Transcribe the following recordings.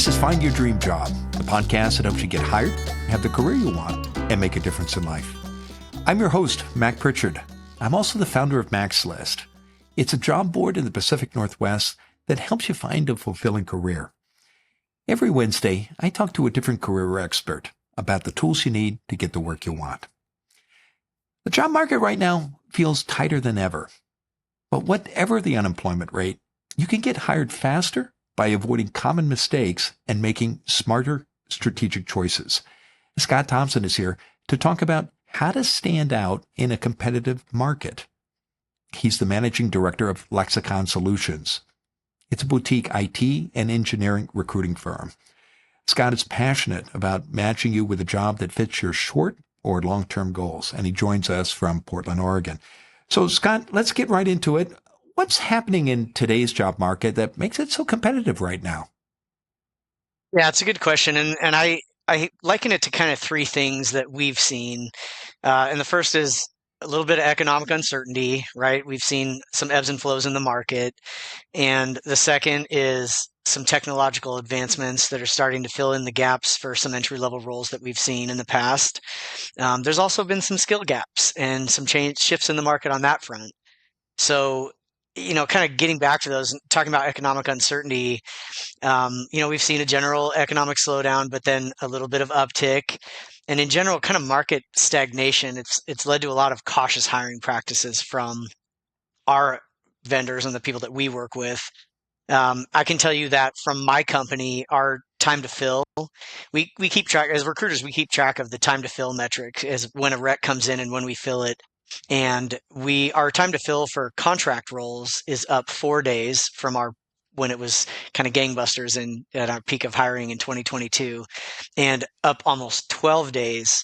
This is Find Your Dream Job, the podcast that helps you get hired, have the career you want, and make a difference in life. I'm your host, Mac Pritchard. I'm also the founder of Mac's List. It's a job board in the Pacific Northwest that helps you find a fulfilling career. Every Wednesday, I talk to a different career expert about the tools you need to get the work you want. The job market right now feels tighter than ever. But whatever the unemployment rate, you can get hired faster by avoiding common mistakes and making smarter strategic choices. Scott Thompson is here to talk about how to stand out in a competitive market. He's the managing director of Lexicon Solutions. It's a boutique IT and engineering recruiting firm. Scott is passionate about matching you with a job that fits your short or long-term goals, and he joins us from Portland, Oregon. So, Scott, let's get right into it. What's happening in today's job market that makes it so competitive right now? Yeah, it's a good question. And I liken it to kind of three things that we've seen. And the first is a little bit of economic uncertainty, right? We've seen some ebbs and flows in the market. And the second is some technological advancements that are starting to fill in the gaps for some entry-level roles that we've seen in the past. There's also been some skill gaps and some shifts in the market on that front. So, kind of getting back to those, talking about economic uncertainty, we've seen a general economic slowdown, but then a little bit of uptick. And in general, kind of market stagnation. It's led to a lot of cautious hiring practices from our vendors and the people that we work with. I can tell you that from my company, our time to fill, we keep track, as recruiters, we keep track of the time to fill metric as when a rec comes in and when we fill it. And our time to fill for contract roles is up 4 days from when it was kind of gangbusters at our peak of hiring in 2022, and up almost 12 days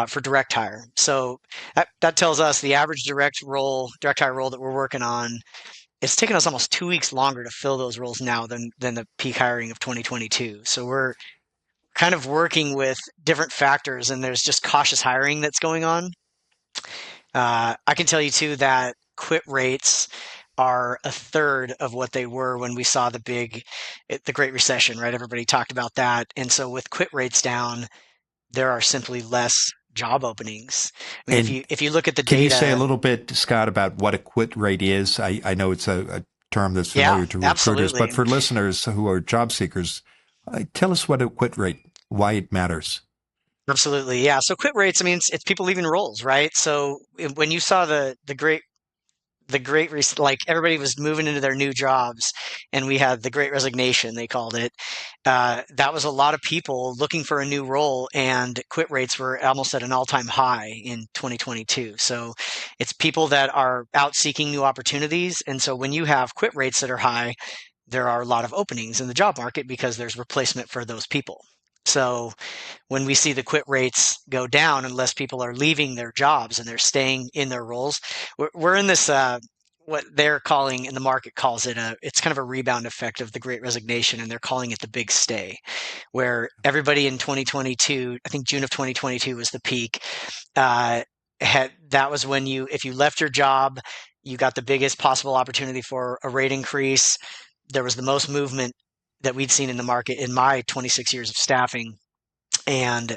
for direct hire. So that tells us the average direct hire role that we're working on, it's taken us almost 2 weeks longer to fill those roles now than the peak hiring of 2022. So we're kind of working with different factors, and there's just cautious hiring that's going on. I can tell you too that quit rates are a third of what they were when we saw the Great Recession, right? Everybody talked about that. And so with quit rates down, there are simply less job openings. I mean, if you look at the data. Can you say a little bit, Scott, about what a quit rate is? I know it's a term that's familiar to recruiters, absolutely. But for listeners who are job seekers, tell us what a quit rate, why it matters. Absolutely. Yeah. So quit rates, I mean, it's people leaving roles, right? So when you saw the great, like everybody was moving into their new jobs, and we had the Great Resignation, they called it. That was a lot of people looking for a new role, and quit rates were almost at an all-time high in 2022. So it's people that are out seeking new opportunities. And so when you have quit rates that are high, there are a lot of openings in the job market because there's replacement for those people. So when we see the quit rates go down, unless people are leaving their jobs and they're staying in their roles, we're in this, what they're calling, and the market calls it, it's kind of a rebound effect of the Great Resignation, and they're calling it the big stay, where everybody in 2022, I think June of 2022 was the peak, that was when if you left your job, you got the biggest possible opportunity for a rate increase. There was the most movement that we'd seen in the market in my 26 years of staffing. And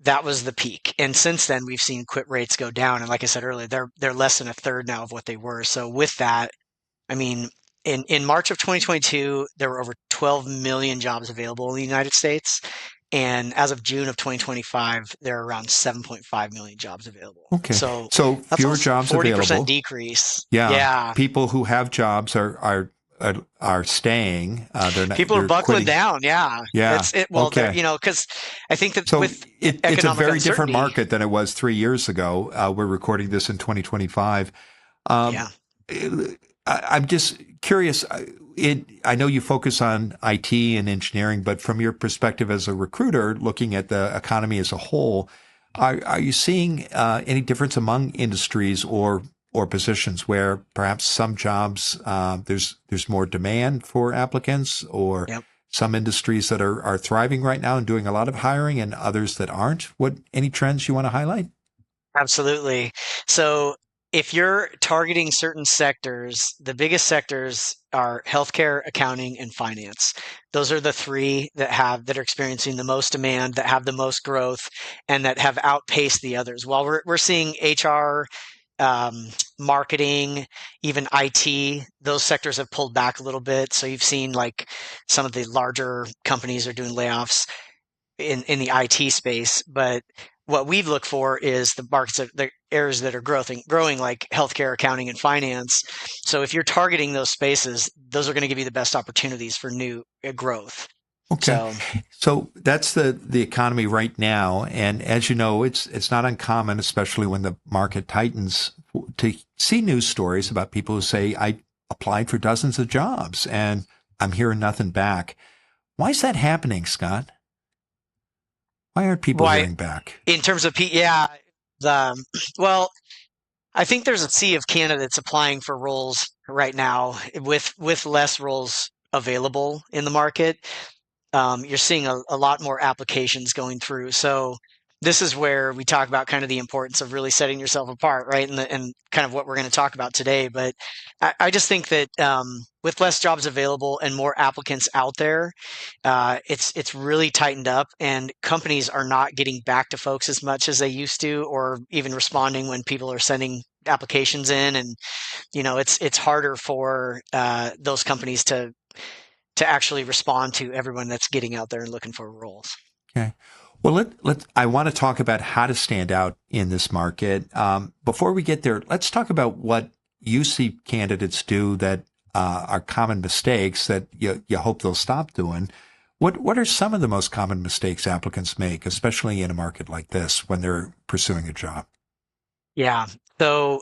that was the peak. And since then, we've seen quit rates go down. And like I said earlier, they're less than a third now of what they were. So with that, I mean, in March of 2022, there were over 12 million jobs available in the United States. And as of June of 2025, there are around 7.5 million jobs available. Okay. So that's fewer jobs 40% available. 40% decrease. Yeah. People who have jobs are staying. People are buckling quitting down. Yeah. Okay. Because I think that it's a very different market than it was 3 years ago. We're recording this in 2025. I'm just curious. I know you focus on IT and engineering, but from your perspective as a recruiter, looking at the economy as a whole, are you seeing any difference among industries or positions where perhaps some jobs there's more demand for applicants, or some industries that are thriving right now and doing a lot of hiring, and others that aren't? Any trends you want to highlight? Absolutely. So if you're targeting certain sectors, the biggest sectors are healthcare, accounting, and finance. Those are the three that are experiencing the most demand, that have the most growth, and that have outpaced the others. While we're seeing HR, marketing, even IT, those sectors have pulled back a little bit. So you've seen like some of the larger companies are doing layoffs in the IT space, but what we look for is the markets, the areas that are growing like healthcare, accounting, and finance. So if you're targeting those spaces, those are going to give you the best opportunities for new growth. Okay. So So that's the economy right now. And as you know, it's not uncommon, especially when the market tightens, to see news stories about people who say, I applied for dozens of jobs and I'm hearing nothing back. Why is that happening, Scott? Why aren't people why, hearing back? in terms of yeah, the well, I think there's a sea of candidates applying for roles right now with less roles available in the market. You're seeing a lot more applications going through. So this is where we talk about kind of the importance of really setting yourself apart, right? And kind of what we're going to talk about today. But I just think that with less jobs available and more applicants out there, it's really tightened up, and companies are not getting back to folks as much as they used to, or even responding when people are sending applications in. And it's harder for those companies to actually respond to everyone that's getting out there and looking for roles. Okay. Well, I want to talk about how to stand out in this market. Before we get there, let's talk about what you see candidates do that are common mistakes that you hope they'll stop doing. What are some of the most common mistakes applicants make, especially in a market like this when they're pursuing a job? Yeah. So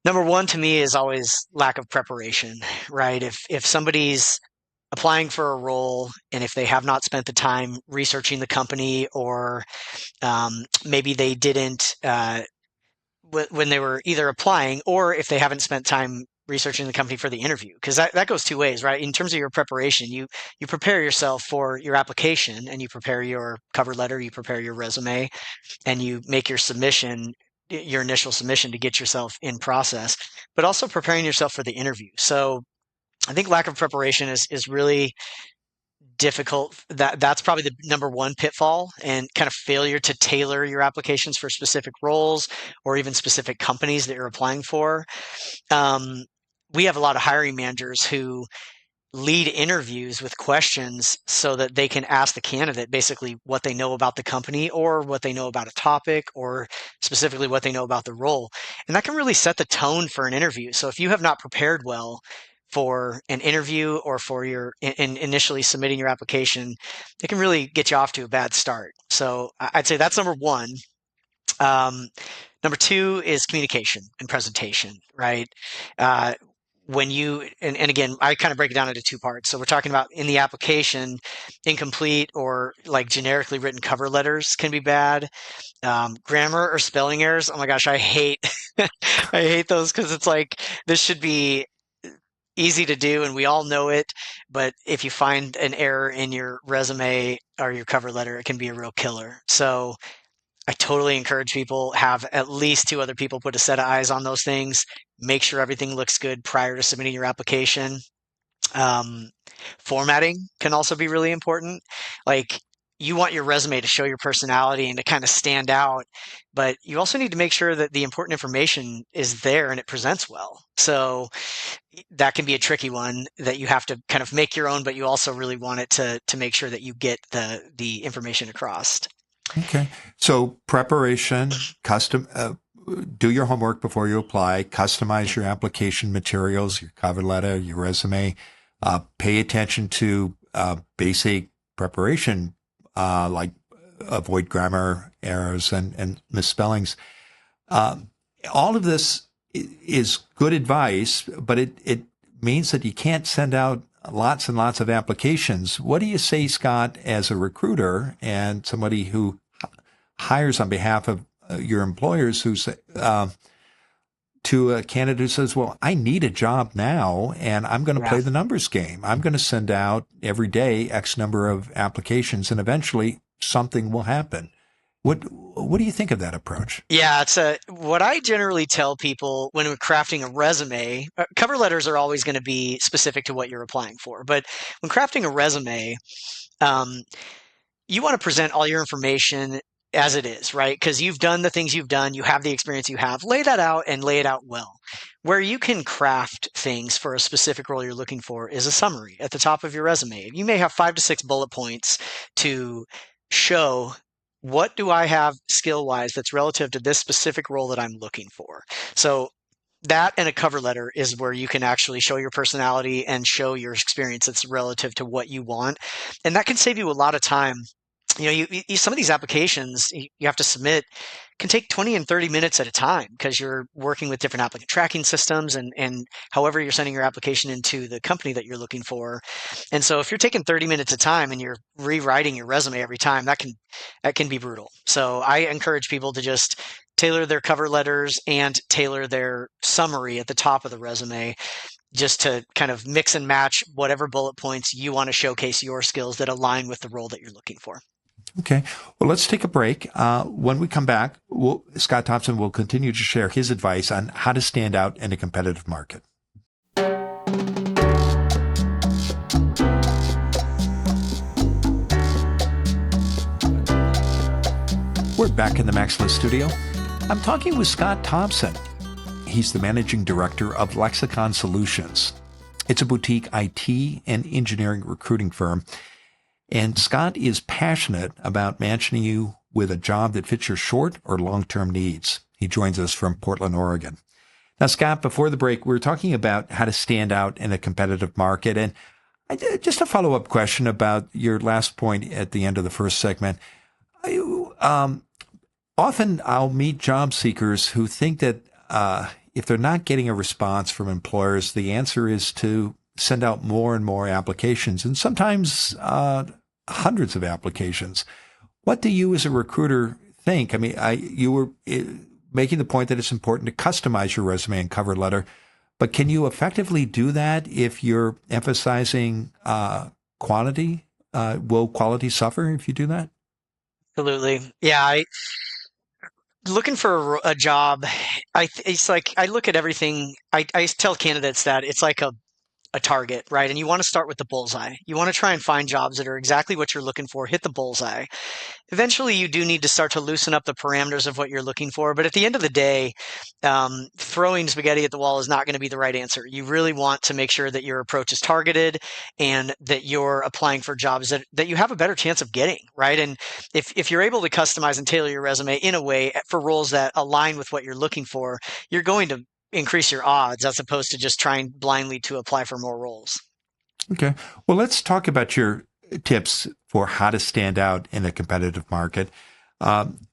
number one to me is always lack of preparation, right? If somebody's applying for a role and if they have not spent the time researching the company, or maybe they didn't when they were either applying, or if they haven't spent time researching the company for the interview, because that goes two ways, right? In terms of your preparation, you prepare yourself for your application, and you prepare your cover letter, you prepare your resume, and you make your submission, your initial submission, to get yourself in process, but also preparing yourself for the interview. So I think lack of preparation is really difficult. That's probably the number one pitfall, and kind of failure to tailor your applications for specific roles or even specific companies that you're applying for. Um, we have a lot of hiring managers who lead interviews with questions so that they can ask the candidate basically what they know about the company, or what they know about a topic, or specifically what they know about the role. And that can really set the tone for an interview. So if you have not prepared well for an interview, or for your in initially submitting your application, it can really get you off to a bad start. So I'd say that's number one. Um, Number two is communication and presentation, right? Uh, when you, and again, I kind of break it down into two parts. So we're talking about in the application, incomplete or like generically written cover letters can be bad. Grammar or spelling errors. Oh my gosh, I hate, I hate those, because it's like, this should be easy to do and we all know it. But if you find an error in your resume or your cover letter, it can be a real killer. So I totally encourage people have at least two other people put a set of eyes on those things. Make sure everything looks good prior to submitting your application. Um, Formatting can also be really important. Like, you want your resume to show your personality and to kind of stand out, but you also need to make sure that the important information is there and it presents well. So that can be a tricky one that you have to kind of make your own, but you also really want it to make sure that you get the information across. Okay. So preparation, do your homework before you apply, customize your application materials, your cover letter, your resume, pay attention to basic preparation, like avoid grammar errors and misspellings. All of this is good advice, but it means that you can't send out lots and lots of applications. What do you say, Scott, as a recruiter and somebody who hires on behalf of your employers, who say, to a candidate who says, well, I need a job now and I'm going to Yeah. play the numbers game. I'm going to send out every day X number of applications and eventually something will happen. What do you think of that approach? Yeah, what I generally tell people when we're crafting a resume. Cover letters are always going to be specific to what you're applying for, but when crafting a resume, um, you want to present all your information as it is, right? Because you've done the things you've done, you have the experience you have. Lay that out and lay it out well. Where you can craft things for a specific role you're looking for is a summary at the top of your resume. You may have 5 to 6 bullet points to show what do I have skill wise that's relative to this specific role that I'm looking for. So that and a cover letter is where you can actually show your personality and show your experience that's relative to what you want. And that can save you a lot of time. Some of these applications you have to submit can take 20 and 30 minutes at a time because you're working with different applicant tracking systems and however you're sending your application into the company that you're looking for. And so if you're taking 30 minutes at a time and you're rewriting your resume every time, that can be brutal. So I encourage people to just tailor their cover letters and tailor their summary at the top of the resume just to kind of mix and match whatever bullet points you want to showcase your skills that align with the role that you're looking for. Okay. Well, let's take a break. When we come back, Scott Thompson will continue to share his advice on how to stand out in a competitive market. We're back in the Maxlist studio. I'm talking with Scott Thompson. He's the managing director of Lexicon Solutions. It's a boutique IT and engineering recruiting firm. And Scott is passionate about matching you with a job that fits your short or long-term needs. He joins us from Portland, Oregon. Now, Scott, before the break, we were talking about how to stand out in a competitive market. And just a follow-up question about your last point at the end of the first segment. Often I'll meet job seekers who think that if they're not getting a response from employers, the answer is to send out more and more applications, and sometimes hundreds of applications. What do you as a recruiter think? I mean, you were making the point that it's important to customize your resume and cover letter, but can you effectively do that if you're emphasizing quantity? Will quality suffer if you do that? Absolutely. Yeah, looking for a job, it's like I look at everything. I tell candidates that it's like a target, right? And you want to start with the bullseye. You want to try and find jobs that are exactly what you're looking for, hit the bullseye. Eventually, you do need to start to loosen up the parameters of what you're looking for. But at the end of the day, throwing spaghetti at the wall is not going to be the right answer. You really want to make sure that your approach is targeted and that you're applying for jobs that you have a better chance of getting, right? And if you're able to customize and tailor your resume in a way for roles that align with what you're looking for, you're going to increase your odds as opposed to just trying blindly to apply for more roles. Okay. Well, let's talk about your tips for how to stand out in a competitive market.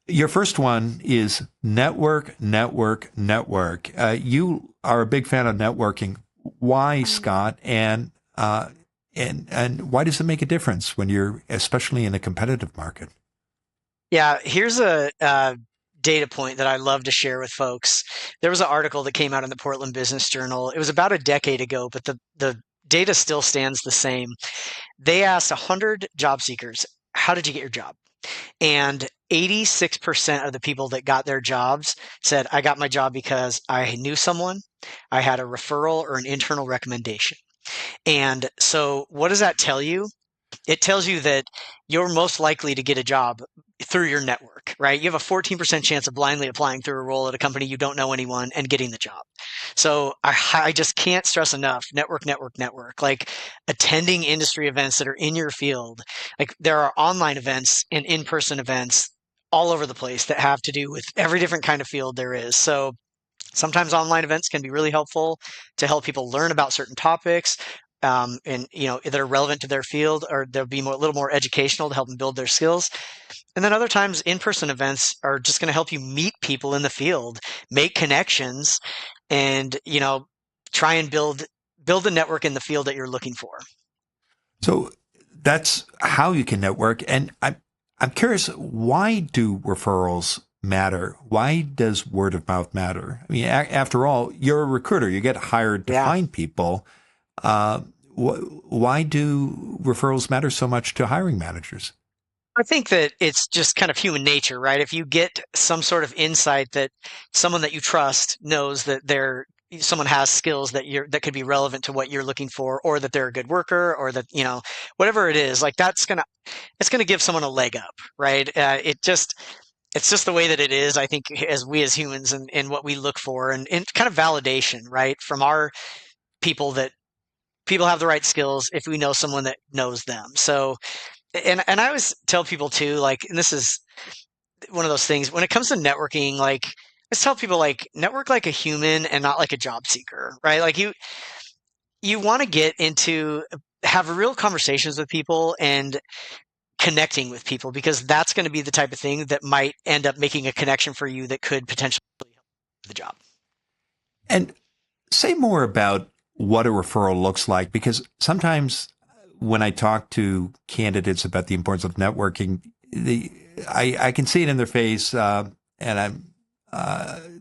Your first one is network, network, network. You are a big fan of networking. Why, Scott? And why does it make a difference when you're, especially in a competitive market? Yeah, here's a data point that I love to share with folks. There was an article that came out in the Portland Business Journal. It was about a decade ago, but the data still stands the same. They asked 100 job seekers, how did you get your job? And 86% of the people that got their jobs said, I got my job because I knew someone, I had a referral or an internal recommendation. And so what does that tell you? It tells you that you're most likely to get a job through your network, right? You have a 14% chance of blindly applying through a role at a company you don't know anyone and getting the job. So I just can't stress enough, network, network, network. Like attending industry events that are in your field. Like there are online events and in-person events all over the place that have to do with every different kind of field there is. So sometimes online events can be really helpful to help people learn about certain topics, and that are relevant to their field, or they'll be a little more educational to help them build their skills. And then other times, in-person events are just going to help you meet people in the field, make connections, and try and build a network in the field that you're looking for. So that's how you can network. And I'm curious, why do referrals matter? Why does word of mouth matter? I mean, after all, you're a recruiter. You get hired to find people. Why do referrals matter so much to hiring managers? I think that it's just kind of human nature, right? If you get some sort of insight that someone that you trust knows that someone has skills that could be relevant to what you're looking for, or that they're a good worker, or that, whatever it is, like it's gonna give someone a leg up, right? It's just the way that it is, I think, as we as humans, and what we look for, and kind of validation, right? From our people, that people have the right skills if we know someone that knows them. So, and I always tell people too, like, and this is one of those things when it comes to networking, like, I just tell people, like, network like a human and not like a job seeker, right? Like, you want to get into have real conversations with people and connecting with people, because that's going to be the type of thing that might end up making a connection for you that could potentially help the job. And say more about what a referral looks like, because sometimes when I talk to candidates about the importance of networking, I can see it in their face, and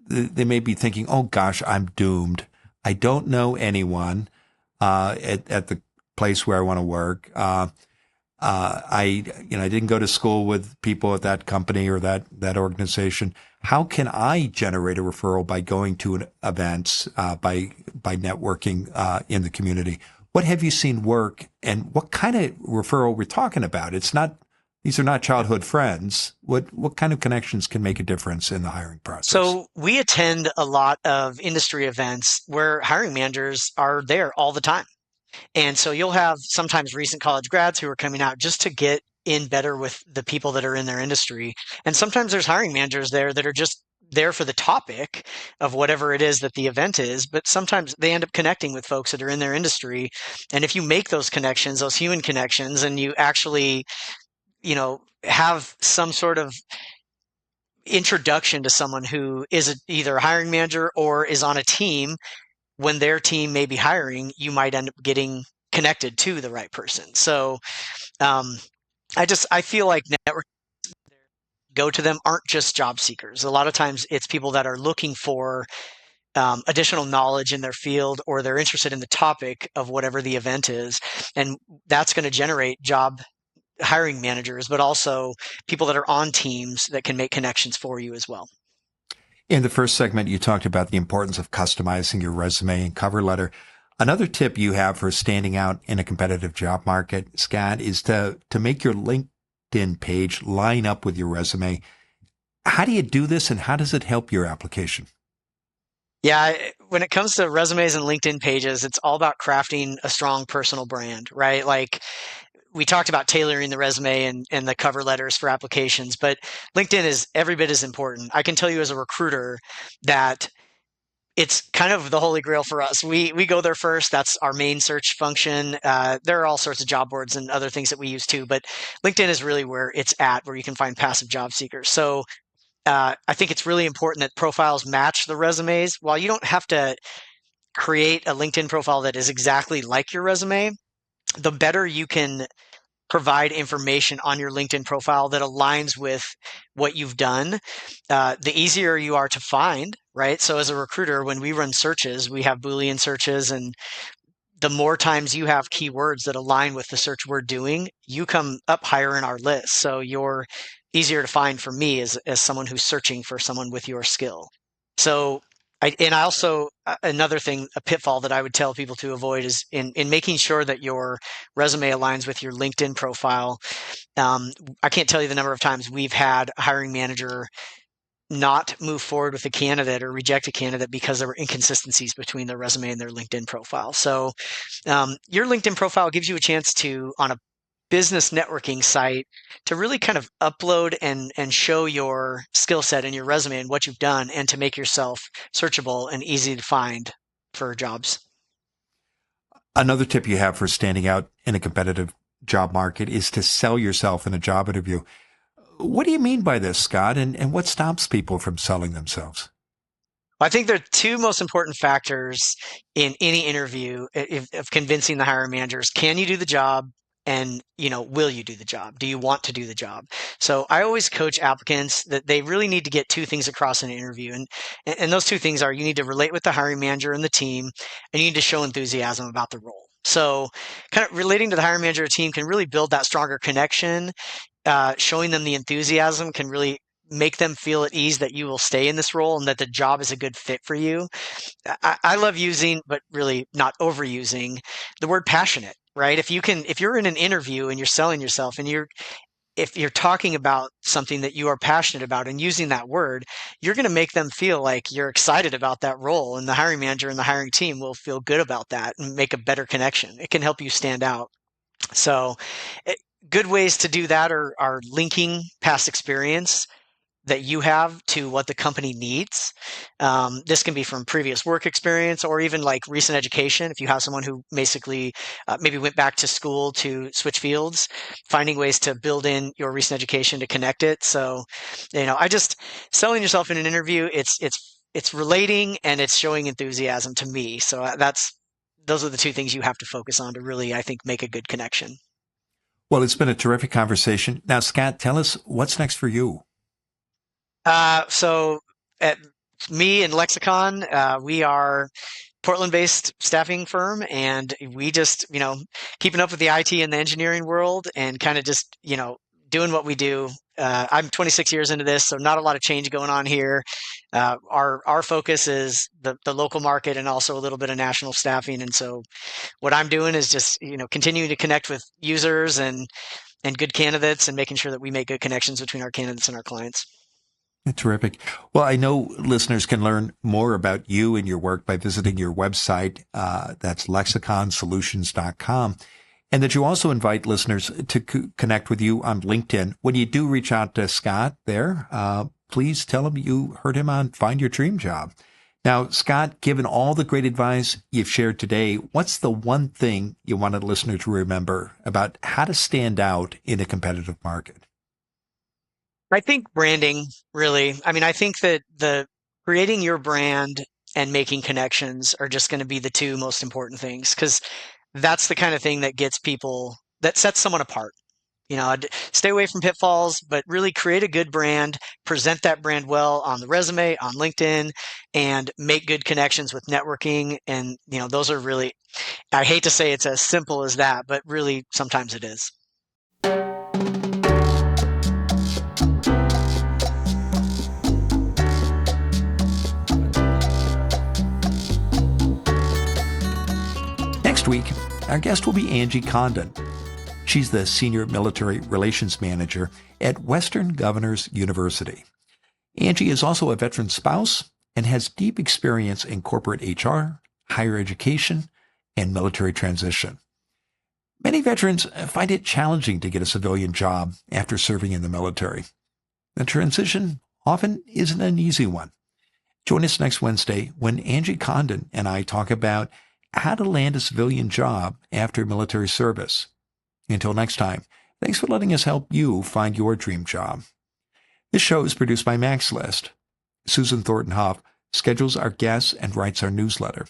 they may be thinking, "Oh gosh, I'm doomed. I don't know anyone at the place where I want to work. I didn't go to school with people at that company or that organization. How can I generate a referral by going to events, by networking in the community? What have you seen work, and what kind of referral we're talking about? These are not childhood friends. What kind of connections can make a difference in the hiring process? So we attend a lot of industry events where hiring managers are there all the time. And so you'll have sometimes recent college grads who are coming out just to get in better with the people that are in their industry. And sometimes there's hiring managers there that are just there for the topic of whatever it is that the event is. But sometimes they end up connecting with folks that are in their industry. And if you make those connections, those human connections, and you actually, have some sort of introduction to someone who is either a hiring manager or is on a team, when their team may be hiring, you might end up getting connected to the right person. So um, I feel like network go to them aren't just job seekers. A lot of times it's people that are looking for additional knowledge in their field, or they're interested in the topic of whatever the event is. And that's going to generate job hiring managers, but also people that are on teams that can make connections for you as well. In the first segment, you talked about the importance of customizing your resume and cover letter. Another tip you have for standing out in a competitive job market, Scott, is to make your LinkedIn page line up with your resume. How do you do this, and how does it help your application? Yeah, when it comes to resumes and LinkedIn pages, it's all about crafting a strong personal brand, right? Like, we talked about tailoring the resume and the cover letters for applications, but LinkedIn is every bit as important. I can tell you as a recruiter that it's kind of the holy grail for us. We go there first. That's our main search function. There are all sorts of job boards and other things that we use too, but LinkedIn is really where it's at, where you can find passive job seekers. So I think it's really important that profiles match the resumes. While you don't have to create a LinkedIn profile that is exactly like your resume, the better you can provide information on your LinkedIn profile that aligns with what you've done, the easier you are to find, right? So as a recruiter, when we run searches, we have Boolean searches, and the more times you have keywords that align with the search we're doing, you come up higher in our list. So you're easier to find for me as someone who's searching for someone with your skill. So I also, another thing, a pitfall that I would tell people to avoid is in making sure that your resume aligns with your LinkedIn profile. I can't tell you the number of times we've had a hiring manager not move forward with a candidate or reject a candidate because there were inconsistencies between their resume and their LinkedIn profile. So your LinkedIn profile gives you a chance to, on a business networking site, to really kind of upload and show your skill set and your resume and what you've done, and to make yourself searchable and easy to find for jobs. Another tip you have for standing out in a competitive job market is to sell yourself in a job interview. What do you mean by this, Scott? And what stops people from selling themselves? I think the two most important factors in any interview of convincing the hiring managers: can you do the job? And, will you do the job? Do you want to do the job? So I always coach applicants that they really need to get two things across in an interview. And those two things are: you need to relate with the hiring manager and the team, and you need to show enthusiasm about the role. So kind of relating to the hiring manager or team can really build that stronger connection, showing them the enthusiasm can really make them feel at ease that you will stay in this role and that the job is a good fit for you. I love using, but really not overusing, the word passionate, right? If you're in an interview and you're selling yourself and if you're talking about something that you are passionate about and using that word, you're going to make them feel like you're excited about that role, and the hiring manager and the hiring team will feel good about that and make a better connection. It can help you stand out. So, good ways to do that are linking past experience that you have to what the company needs. This can be from previous work experience or even like recent education. If you have someone who basically maybe went back to school to switch fields, finding ways to build in your recent education to connect it. So, I just selling yourself in an interview. It's relating and it's showing enthusiasm to me. So those are the two things you have to focus on to really, I think, make a good connection. Well, it's been a terrific conversation. Now, Scott, tell us what's next for you. So at me and Lexicon, we are Portland-based staffing firm, and we just, keeping up with the IT and the engineering world and kind of just, doing what we do. I'm 26 years into this, so not a lot of change going on here. Our focus is the local market and also a little bit of national staffing. And so what I'm doing is just, continuing to connect with users and good candidates and making sure that we make good connections between our candidates and our clients. Terrific. Well, I know listeners can learn more about you and your work by visiting your website. That's lexiconsolutions.com. And that you also invite listeners to connect with you on LinkedIn. When you do reach out to Scott there, please tell him you heard him on Find Your Dream Job. Now, Scott, given all the great advice you've shared today, what's the one thing you want a listener to remember about how to stand out in a competitive market? I think branding, really. I mean, I think that the creating your brand and making connections are just going to be the two most important things, because that's the kind of thing that gets people, that sets someone apart. Stay away from pitfalls, but really create a good brand, present that brand well on the resume, on LinkedIn, and make good connections with networking. And, those are really, I hate to say it's as simple as that, but really sometimes it is. Next week, our guest will be Angie Condon. She's the Senior Military Relations Manager at Western Governors University. Angie is also a veteran spouse and has deep experience in corporate HR, higher education, and military transition. Many veterans find it challenging to get a civilian job after serving in the military. The transition often isn't an easy one. Join us next Wednesday when Angie Condon and I talk about how to land a civilian job after military service. Until next time, thanks for letting us help you find your dream job. This show is produced by Max List. Susan Thornton Huff schedules our guests and writes our newsletter.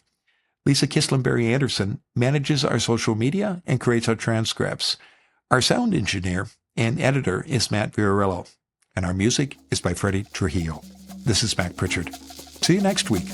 Lisa Kislenberry Anderson manages our social media and creates our transcripts. Our sound engineer and editor is Matt Vierillo, and our music is by Freddie Trujillo. This is Mac Pritchard. See you next week.